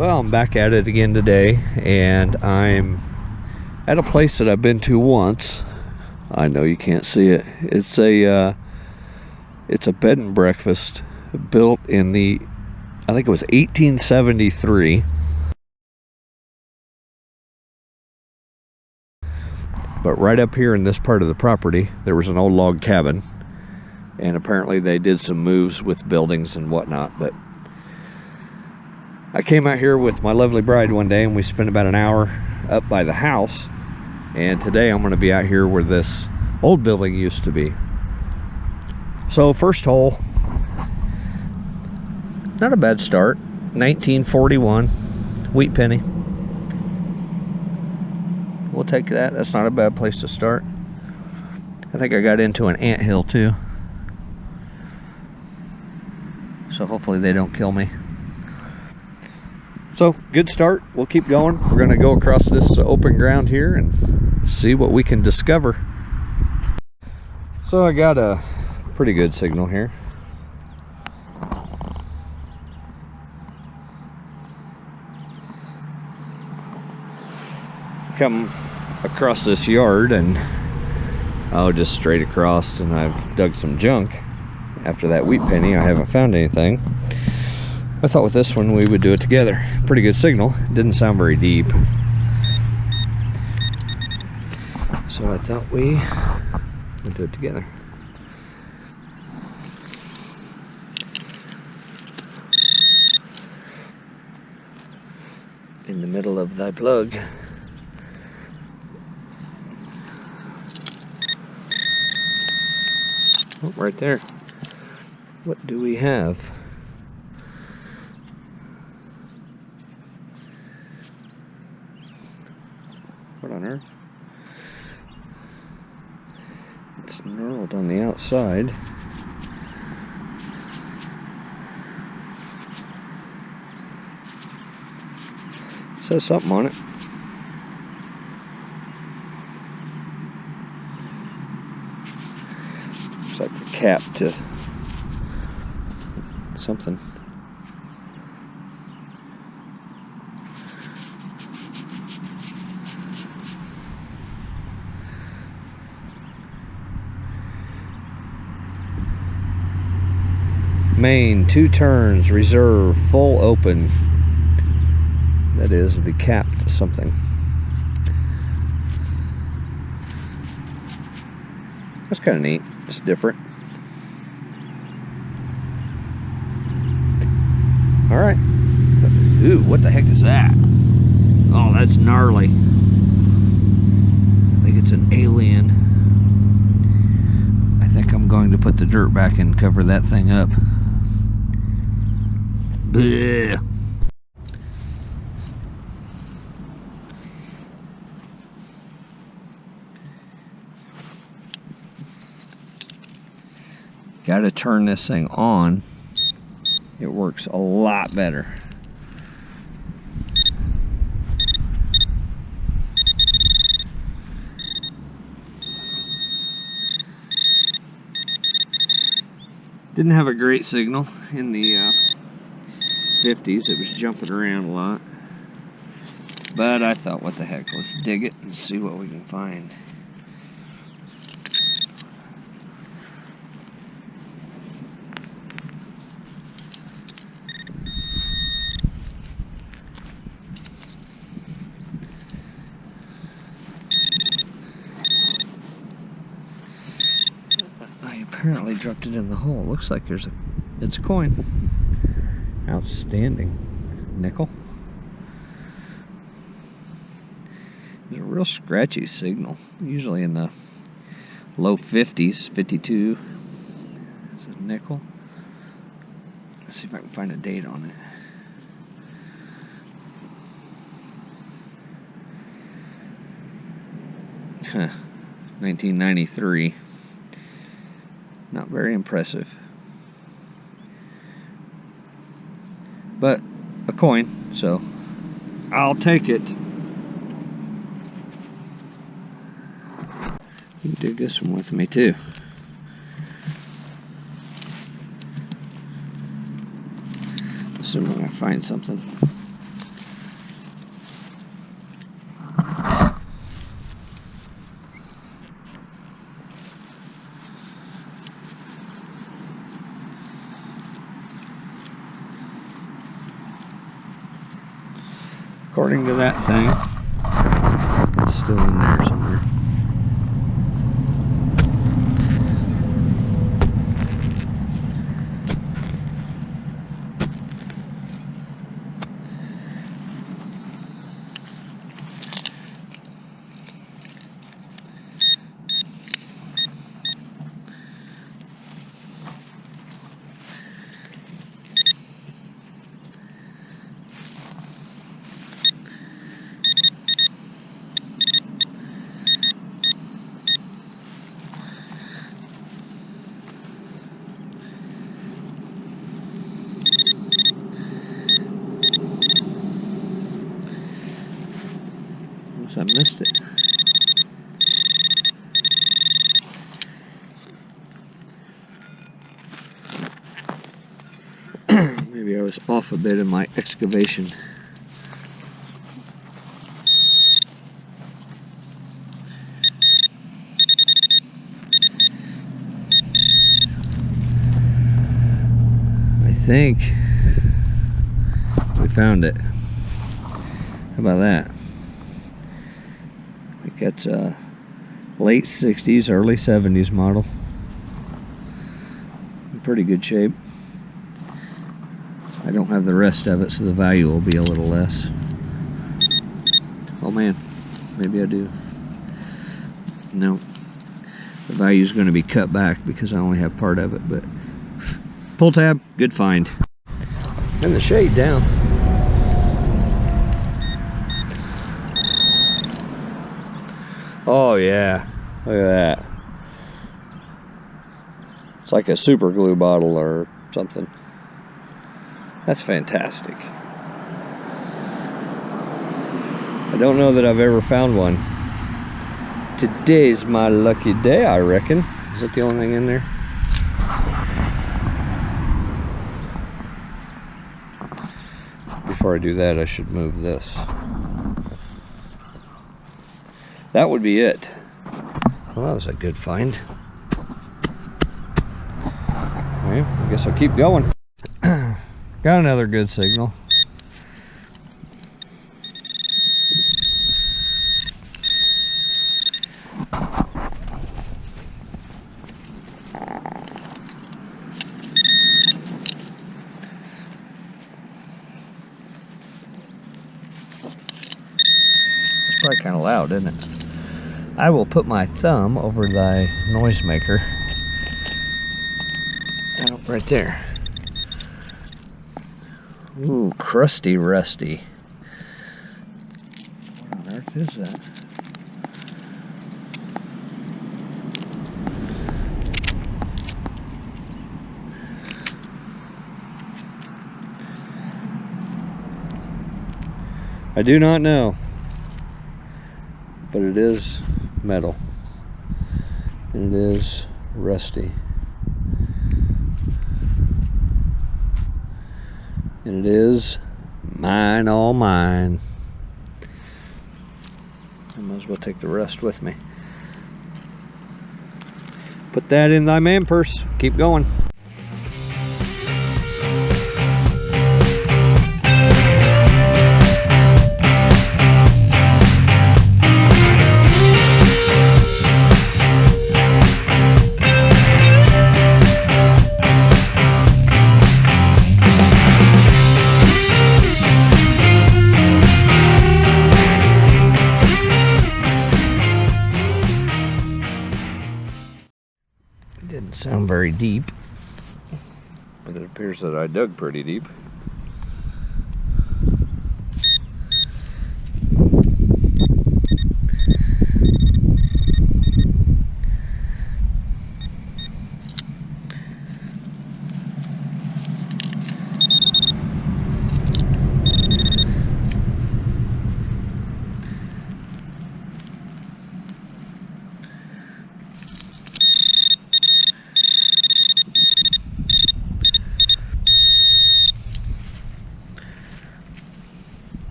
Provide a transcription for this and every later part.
Well, I'm back at it again today, and I'm at a place that I've been to once. I know you can't see it. It's a bed and breakfast built in I think it was 1873. But right up here in this part of the property, there was an old log cabin, and apparently they did some moves with buildings and whatnot. But I came out here with my lovely bride one day, and we spent about an hour up by the house. And today I'm going to be out here where this old building used to be. So first hole, not a bad start. 1941 wheat penny. We'll take that. That's not a bad place to start. I think I got into an anthill too, so hopefully they don't kill me. So good start. We'll keep going. We're going to go across this open ground here and see what we can discover. So I got a pretty good signal here. Come across this yard and just straight across, and I've dug some junk. After that wheat penny, I haven't found anything. I thought with this one we would do it together. Pretty good signal. Didn't sound very deep, so I thought we would do it together. In the middle of thy plug. Oh, right there. What do we have? What on earth? It's knurled on the outside. It says something on it. Looks like a cap to something. Main, 2 turns, reserve, full open. That is the cap to something. That's kind of neat. It's different. All right. Ooh, what the heck is that? Oh, that's gnarly. I think it's an alien. I think I'm going to put the dirt back and cover that thing up. Blech. Got to turn this thing on. It works a lot better. Didn't have a great signal in the 50s. It was jumping around a lot. But I thought, what the heck, let's dig it and see what we can find. I apparently dropped it in the hole. Looks like it's a coin. Outstanding. Nickel. There's a real scratchy signal. Usually in the low 50s, 52. It's a nickel. Let's see if I can find a date on it. Huh. 1993. Not very impressive. But a coin, so I'll take it. You can dig this one with me too. Assuming I find something. According to that thing, it's still in there somewhere. I missed it. Maybe I was off a bit in my excavation. I think we found it. How about that? I think that's a late 60s, early 70s model. In pretty good shape. I don't have the rest of it, so the value will be a little less. Oh man, maybe I do. No, the value is going to be cut back because I only have part of it, but pull tab, good find. And the shade down. Oh yeah, look at that. It's like a super glue bottle or something. That's fantastic. I don't know that I've ever found one. Today's my lucky day, I reckon. Is that the only thing in there? Before I do that, I should move this. That would be it. Well, that was a good find. Okay, I guess I'll keep going. Got another good signal. It's probably kind of loud, isn't it? I will put my thumb over the noisemaker. Oh, right there. Ooh, crusty rusty. What on earth is that? I do not know, but it is metal and it is rusty. And it is mine, all mine. I might as well take the rest with me. Put that in thy man purse. Keep going. Didn't sound very deep, but it appears that I dug pretty deep.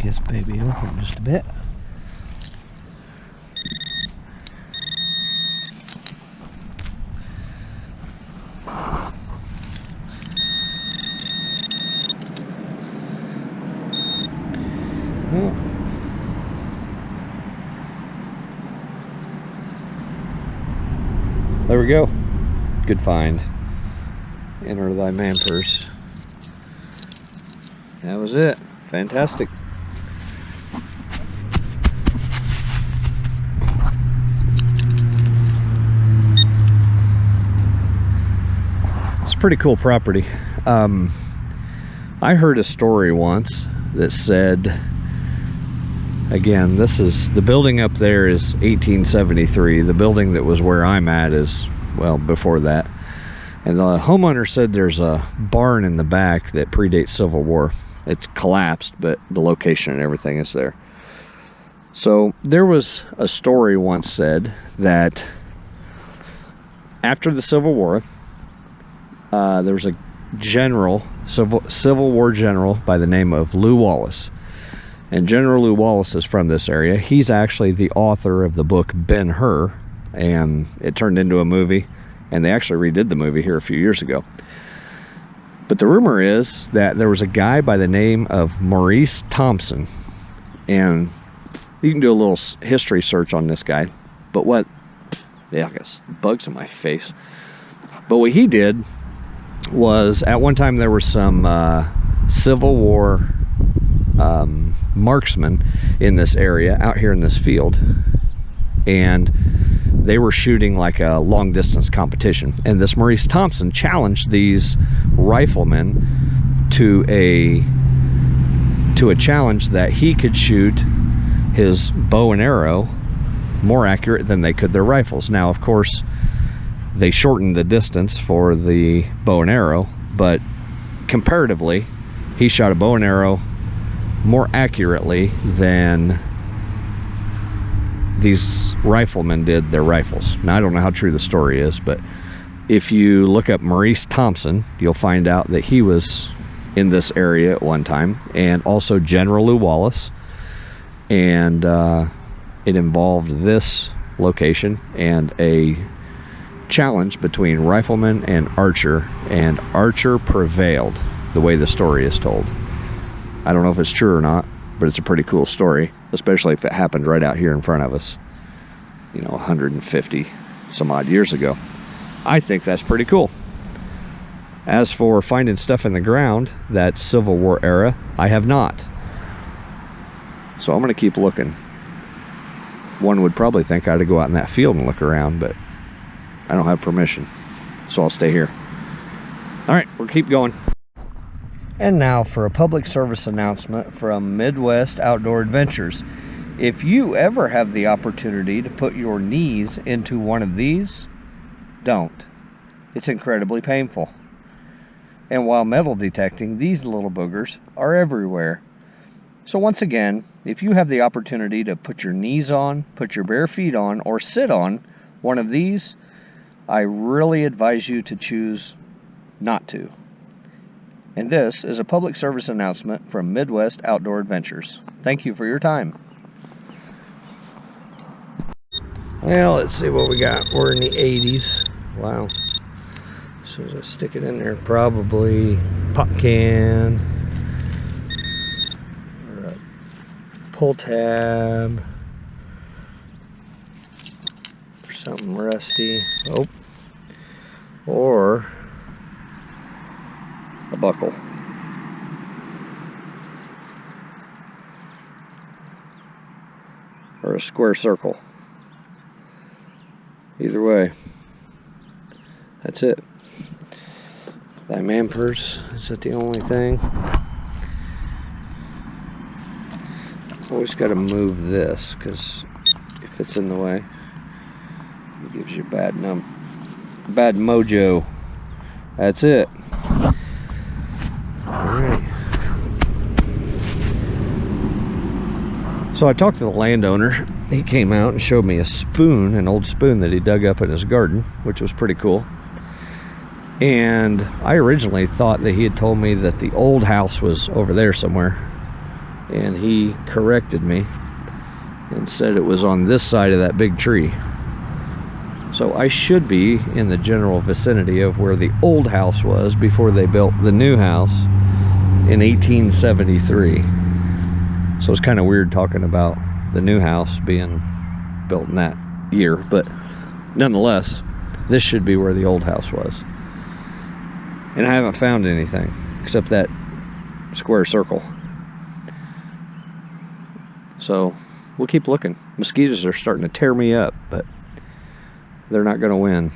This baby open just a bit. There we go. Good find. Enter thy man purse. That was it. Fantastic. It's a pretty cool property. I heard a story once that said, again, this is, the building up there is 1873. The building that was where I'm at is, well, before that. And the homeowner said there's a barn in the back that predates Civil War. It's collapsed, but the location and everything is there. So there was a story once said that after the Civil War, there was a general, Civil War general by the name of Lew Wallace. And General Lew Wallace is from this area. He's actually the author of the book Ben-Hur, and it turned into a movie, and they actually redid the movie here a few years ago. But the rumor is that there was a guy by the name of Maurice Thompson, and you can do a little history search on this guy. But what, yeah, I guess bugs in my face. But what he did was, at one time there were some Civil War marksmen in this area, out here in this field, and they were shooting like a long distance competition, and this Maurice Thompson challenged these riflemen to a challenge that he could shoot his bow and arrow more accurate than they could their rifles. Now, of course, they shortened the distance for the bow and arrow, but comparatively, he shot a bow and arrow more accurately than these riflemen did their rifles. Now, I don't know how true the story is, but if you look up Maurice Thompson, you'll find out that he was in this area at one time, and also General Lew Wallace, and it involved this location and a challenge between rifleman and archer prevailed, the way the story is told. I don't know if it's true or not, but it's a pretty cool story, especially if it happened right out here in front of us, you know, 150 some odd years ago. I think that's pretty cool. As for finding stuff in the ground that's Civil War era, I have not. So I'm going to keep looking. One would probably think I ought to go out in that field and look around, but I don't have permission, so I'll stay here. All right, we'll keep going. And now for a public service announcement from Midwest Outdoor Adventures. If you ever have the opportunity to put your knees into one of these, don't. It's incredibly painful. And while metal detecting, these little boogers are everywhere. So once again, if you have the opportunity to put your knees on, put your bare feet on, or sit on one of these, I really advise you to choose not to. And this is a public service announcement from Midwest Outdoor Adventures. Thank you for your time. Well, let's see what we got. We're in the 80s. Wow. So I stick it in there, probably pop can, or a pull tab, or something rusty. Oh, or a buckle. Or a square circle. Either way, that's it. Thy man purse, is that the only thing? Always got to move this, because if it's in the way, it gives you bad mojo. That's it. Alright. So I talked to the landowner. He came out and showed me a spoon, an old spoon that he dug up in his garden, which was pretty cool. And I originally thought that he had told me that the old house was over there somewhere, and he corrected me and said it was on this side of that big tree. So I should be in the general vicinity of where the old house was before they built the new house in 1873. So it's kind of weird talking about the new house being built in that year, but nonetheless, This should be where the old house was. And I haven't found anything except that square circle. So we'll keep looking. Mosquitoes are starting to tear me up, but they're not going to win.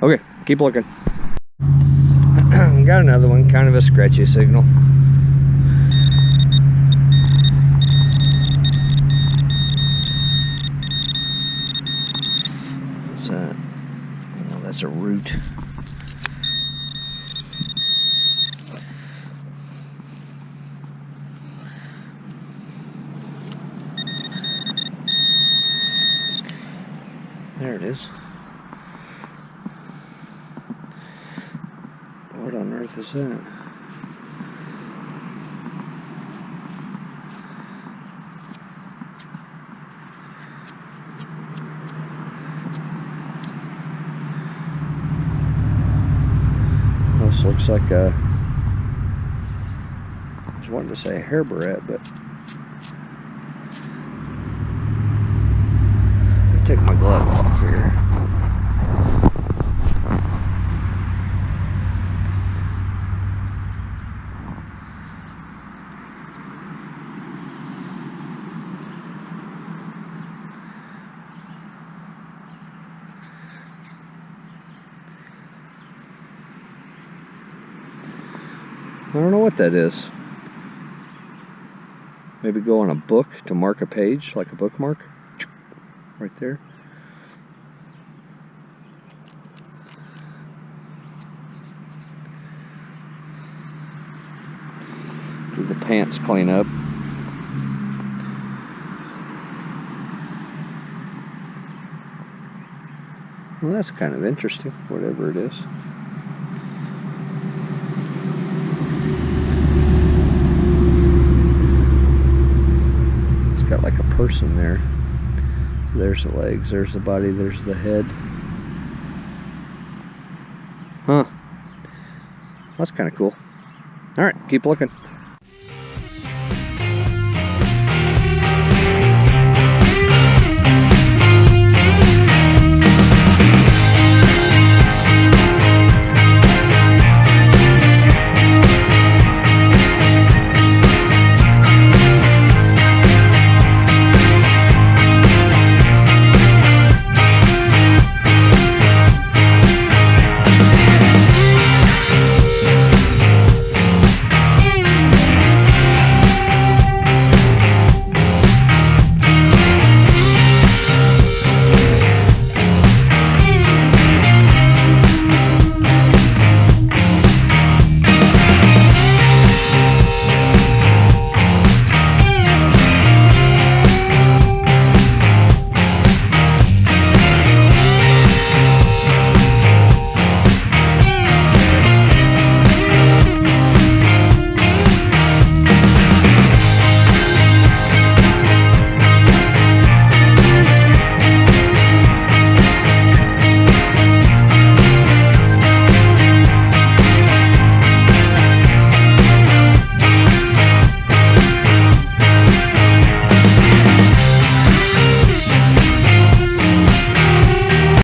Okay, keep looking. Got another one, kind of a scratchy signal. What's that? Oh, that's a root. There it is. What on earth is that? This looks like a... I was wanting to say a hair barrette, but... I'll take my glove off here. I don't know what that is. Maybe go on a book to mark a page, like a bookmark. Right there. Do the pants clean up. Well, that's kind of interesting, whatever it is. Got like a person there. There's the legs, there's the body, there's the head. Huh. That's kind of cool. Alright, keep looking.